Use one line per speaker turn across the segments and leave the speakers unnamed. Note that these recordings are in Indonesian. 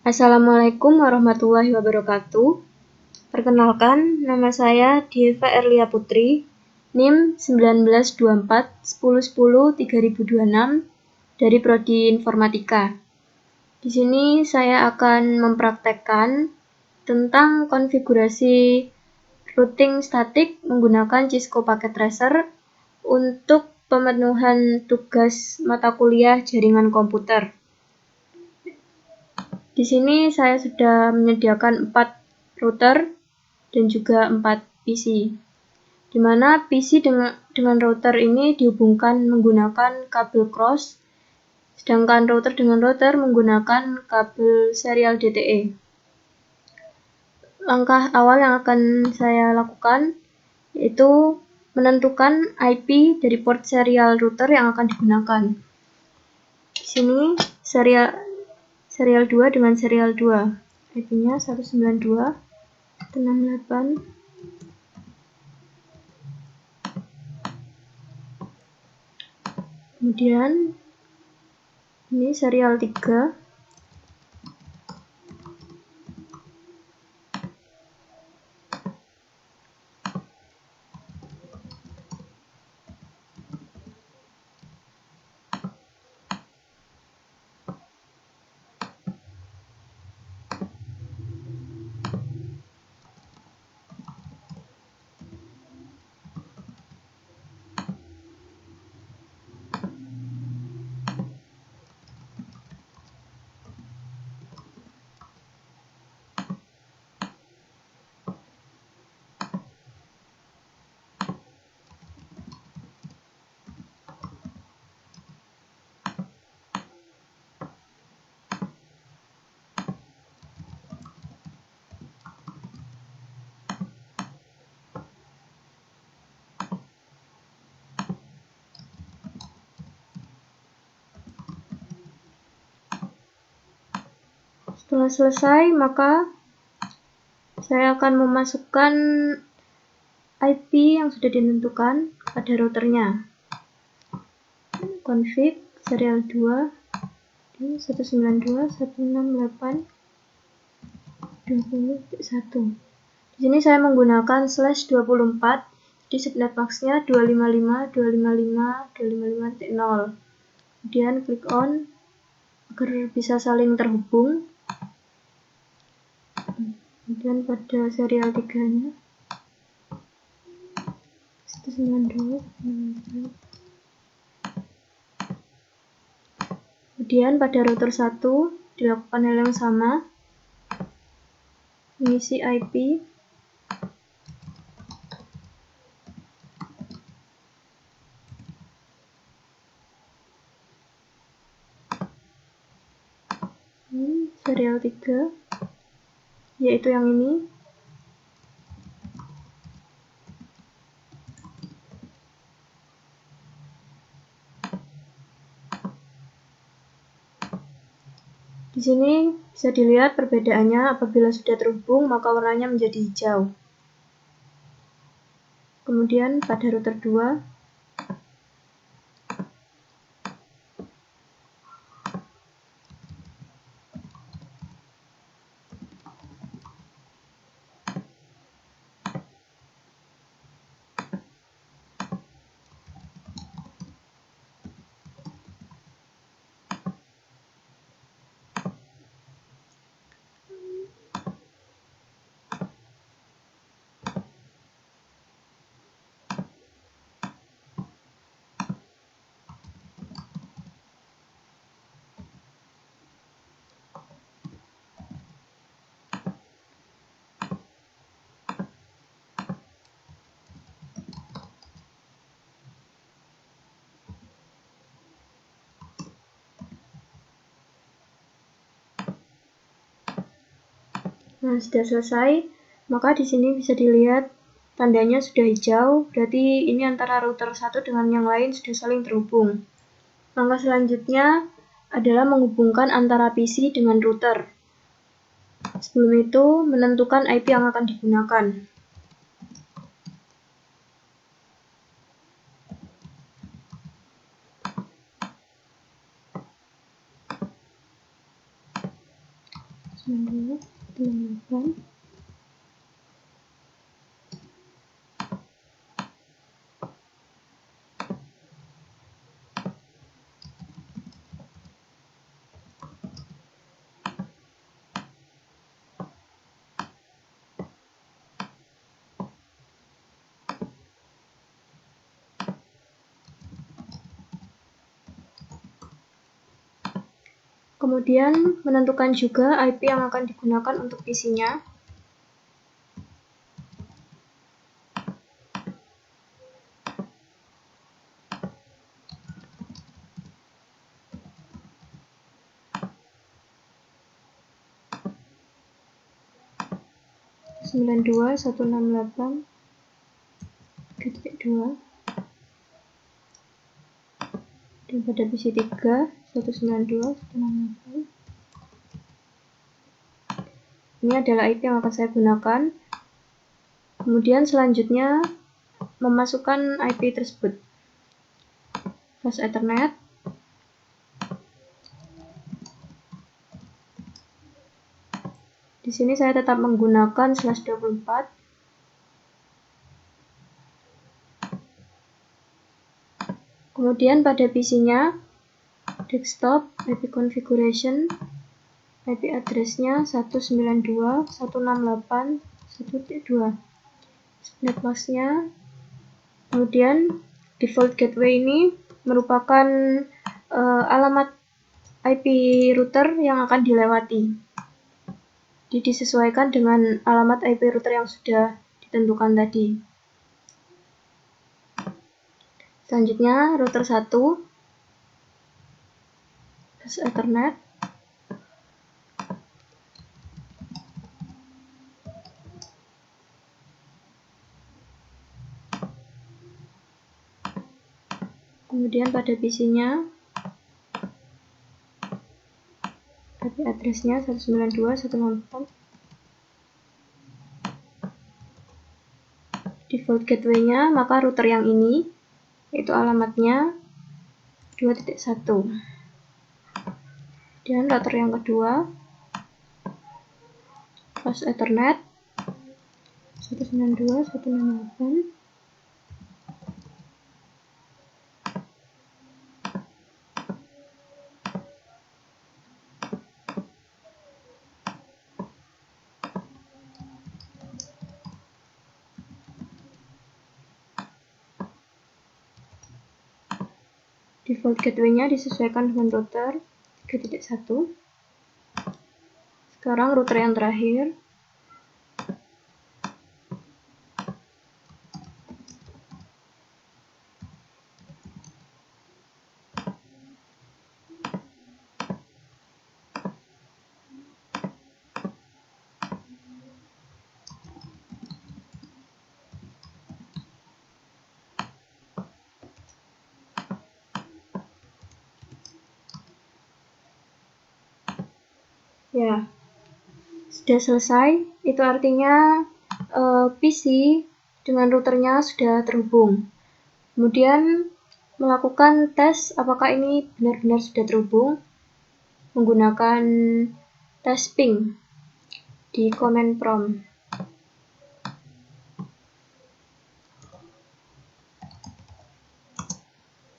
Assalamualaikum warahmatullahi wabarakatuh. Perkenalkan, nama saya Dieva Erlia Putri, NIM 1924 1010 3026 dari Prodi Informatika. Di sini saya akan mempraktekkan tentang konfigurasi routing statik menggunakan Cisco Packet Tracer untuk pemenuhan tugas mata kuliah jaringan komputer. Di sini saya sudah menyediakan 4 router dan juga 4 PC. Di mana PC dengan router ini dihubungkan menggunakan kabel cross, sedangkan router dengan router menggunakan kabel serial DTE. Langkah awal yang akan saya lakukan yaitu menentukan IP dari port serial router yang akan digunakan. Di sini serial 2 dengan serial 2. IP-nya 192.168. Kemudian ini serial 3. Setelah selesai, maka saya akan memasukkan IP yang sudah ditentukan pada routernya. Config serial 2 192.168.20.1. Di sini saya menggunakan /24, jadi subnet max-nya 255.255.255.0. Kemudian klik on agar bisa saling terhubung. Kemudian pada serial 3-nya 192. Kemudian pada router 1 dilakukan hal yang sama, mengisi IP serial 3, yaitu yang ini. Di sini bisa dilihat perbedaannya, apabila sudah terhubung maka warnanya menjadi hijau. Kemudian pada router 2, nah sudah selesai, maka di sini bisa dilihat tandanya sudah hijau, berarti ini antara router satu dengan yang lain sudah saling terhubung. Langkah selanjutnya adalah menghubungkan antara PC dengan router. Sebelum itu, menentukan IP yang akan digunakan. 192.168. Kemudian menentukan juga IP yang akan digunakan untuk PC-nya. Sembilan dua satu enam delapan 3.2 dan pada PC 3 192.168. Ini adalah IP yang akan saya gunakan. Kemudian selanjutnya memasukkan IP tersebut. Flash Ethernet. Di sini saya tetap menggunakan /24. Kemudian pada PC-nya desktop IP configuration, IP address-nya 192.168.1.2. Netmask-nya. Kemudian default gateway ini merupakan alamat IP router yang akan dilewati. Jadi disesuaikan dengan alamat IP router yang sudah ditentukan tadi. Selanjutnya router 1 Flash Ethernet. Kemudian pada PC-nya IP address-nya 192.168. Default gateway-nya, maka router yang ini, yaitu alamatnya 2.1. Dan router yang kedua, Flash Ethernet 192.168. Default gateway-nya disesuaikan dengan router 3.1. Sekarang router yang terakhir. Ya, sudah selesai. Itu artinya PC dengan routernya sudah terhubung. Kemudian melakukan tes apakah ini benar-benar sudah terhubung menggunakan tes ping di command prompt.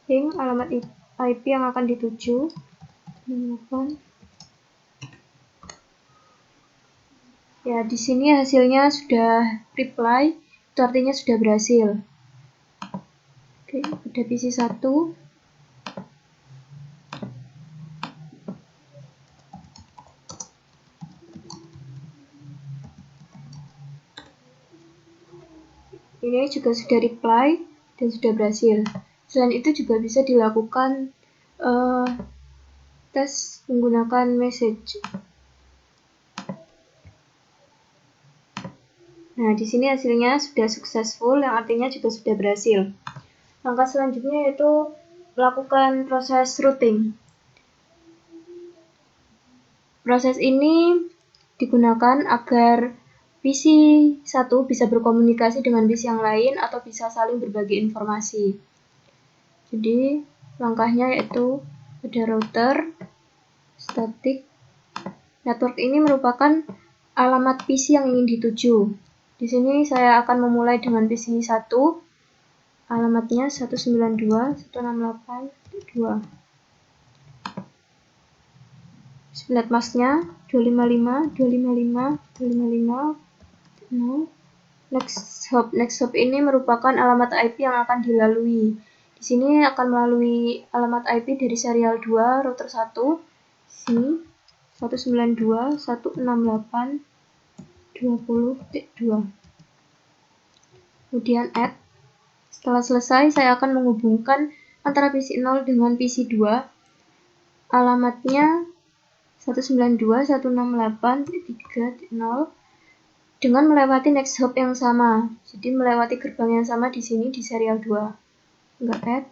Ping alamat IP yang akan dituju. Ya, di sini hasilnya sudah reply, itu artinya sudah berhasil. Oke, pada PC 1. Ini juga sudah reply dan sudah berhasil. Selain itu juga bisa dilakukan tes menggunakan message. Nah, di sini hasilnya sudah successful, yang artinya juga sudah berhasil. Langkah selanjutnya yaitu melakukan proses routing. Proses ini digunakan agar PC 1 bisa berkomunikasi dengan PC yang lain atau bisa saling berbagi informasi. Jadi, langkahnya yaitu ada router, static, Network ini merupakan alamat PC yang ingin dituju. Di sini saya akan memulai dengan PC 1, alamatnya 192.168.2. Split masknya 255, 255, 255, 0. Next hop ini merupakan alamat IP yang akan dilalui. Di sini akan melalui alamat IP dari serial 2 router 1. Sini 192.168.20.2. Kemudian add. Setelah selesai, saya akan menghubungkan antara PC 0 dengan PC 2. Alamatnya 192.168.3.0 dengan melewati next hop yang sama. Jadi melewati gerbang yang sama di sini di serial 2. Enggak add.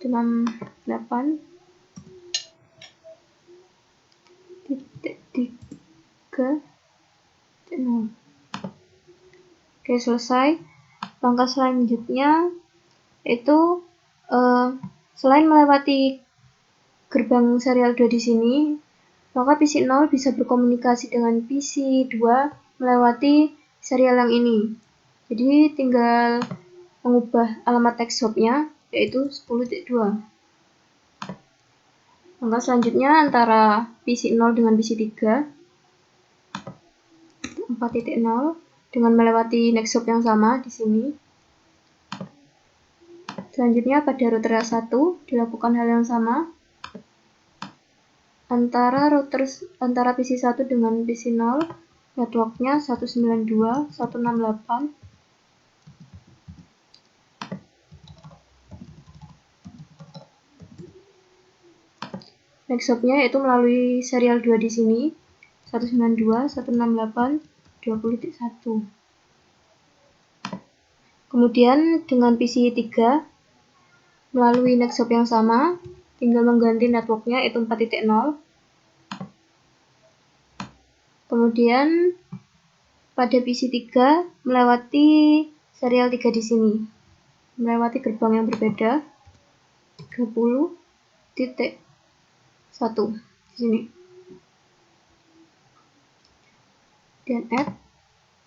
168.3.0. Oke, selesai. Langkah selanjutnya itu selain melewati gerbang serial 2 di sini, maka PC 0 bisa berkomunikasi dengan PC 2 melewati serial yang ini. Jadi tinggal mengubah alamat next hop-nya, yaitu 10.2. Langkah selanjutnya antara PC 0 dengan PC 3 4.0 dengan melewati next hop yang sama di sini. Selanjutnya pada router 1 dilakukan hal yang sama. Antara PC 1 dengan PC 0, networknya 192.168. Next hop-nya yaitu melalui serial 2 di sini, 192.168.20.1. Kemudian dengan PC 3 melalui next hop yang sama, tinggal mengganti networknya yaitu 4.0. Kemudian pada PC 3 melewati serial 3 di sini, melewati gerbang yang berbeda 30.1 di sini. Dan add.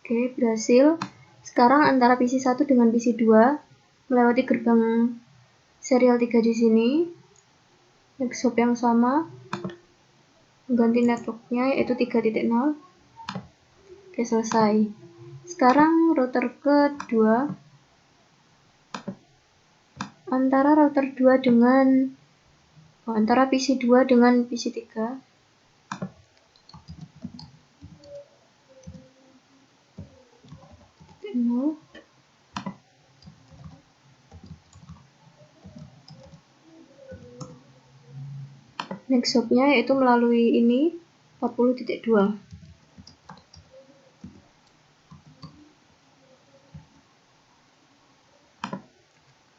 Oke, berhasil. Sekarang antara PC 1 dengan PC 2 melewati gerbang serial 3 di sini, next hop yang sama, mengganti networknya yaitu 3.0. Oke, selesai. Sekarang router kedua, antara PC 2 dengan PC 3. Next hop-nya yaitu melalui ini 40.2.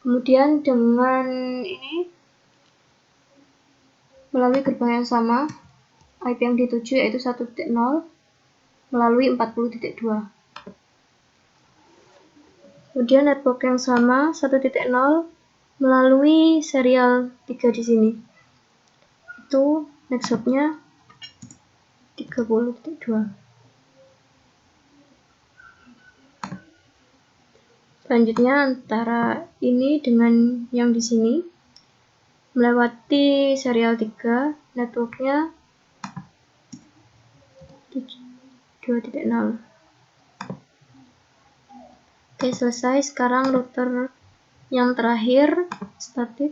Kemudian dengan ini melalui gerbang yang sama, IP yang dituju yaitu 1.0 melalui 40.2. Kemudian network yang sama 1.0 melalui serial 3 di sini. Itu next hop-nya 30.2. Selanjutnya antara ini dengan yang di sini melewati serial 3, networknya 2.0. Oke, selesai. Sekarang router yang terakhir static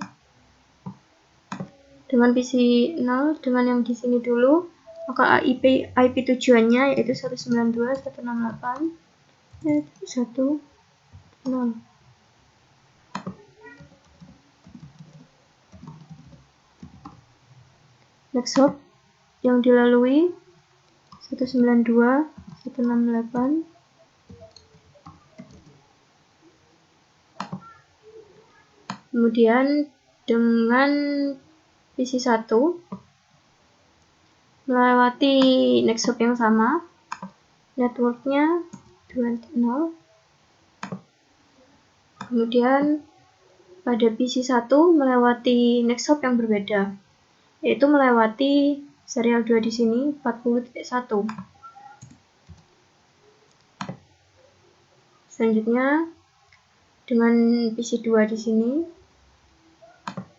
dengan PC 0 dengan yang di sini dulu, maka IP tujuannya yaitu 192.168.1.0. Next hop yang dilalui 192.168. Kemudian dengan PC 1 melewati next hop yang sama, networknya 2.0. Kemudian pada PC 1 melewati next hop yang berbeda, yaitu melewati serial 2 di sini 40.1. Selanjutnya dengan PC2 di sini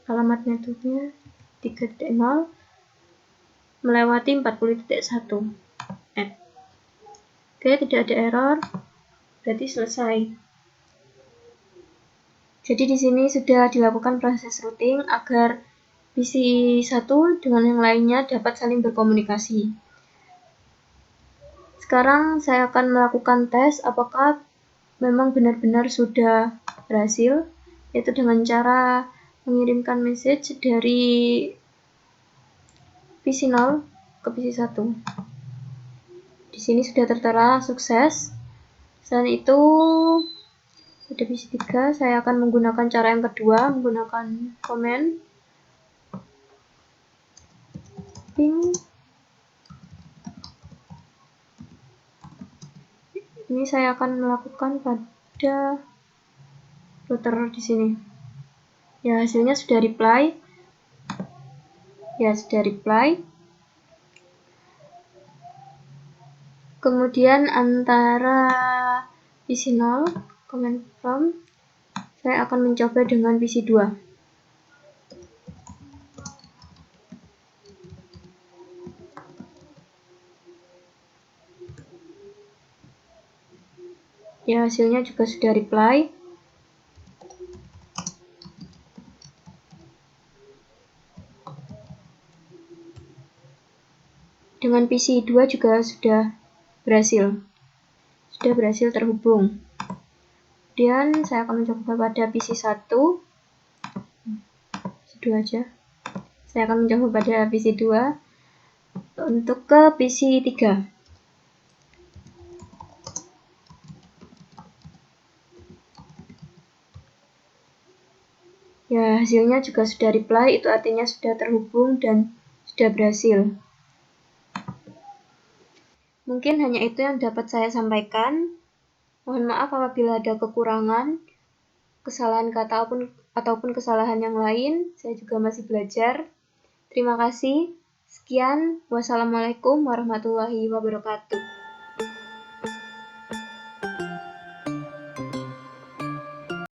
alamat networknya 3.0 melewati 40.1. Oke, tidak ada error, berarti selesai. Jadi di sini sudah dilakukan proses routing agar PC satu dengan yang lainnya dapat saling berkomunikasi. Sekarang saya akan melakukan tes apakah memang benar-benar sudah berhasil, yaitu dengan cara mengirimkan message dari PC 0 ke PC 1. Di sini sudah tertera sukses. Selain itu, pada PC 3 saya akan menggunakan cara yang kedua, menggunakan command ping. Ini saya akan melakukan pada router di sini. Ya, hasilnya sudah reply. Ya, sudah reply. Kemudian antara PC 0 command prompt saya akan mencoba dengan PC 2. Ya, hasilnya juga sudah reply. Dengan PC 2 juga sudah berhasil terhubung. Kemudian saya akan mencoba pada PC 1. PC 2 aja. Saya akan mencoba pada PC 2 untuk ke PC 3. Ya, hasilnya juga sudah reply, itu artinya sudah terhubung dan sudah berhasil. Mungkin hanya itu yang dapat saya sampaikan. Mohon maaf apabila ada kekurangan, kesalahan kata ataupun kesalahan yang lain. Saya juga masih belajar. Terima kasih. Sekian. Wassalamualaikum warahmatullahi wabarakatuh.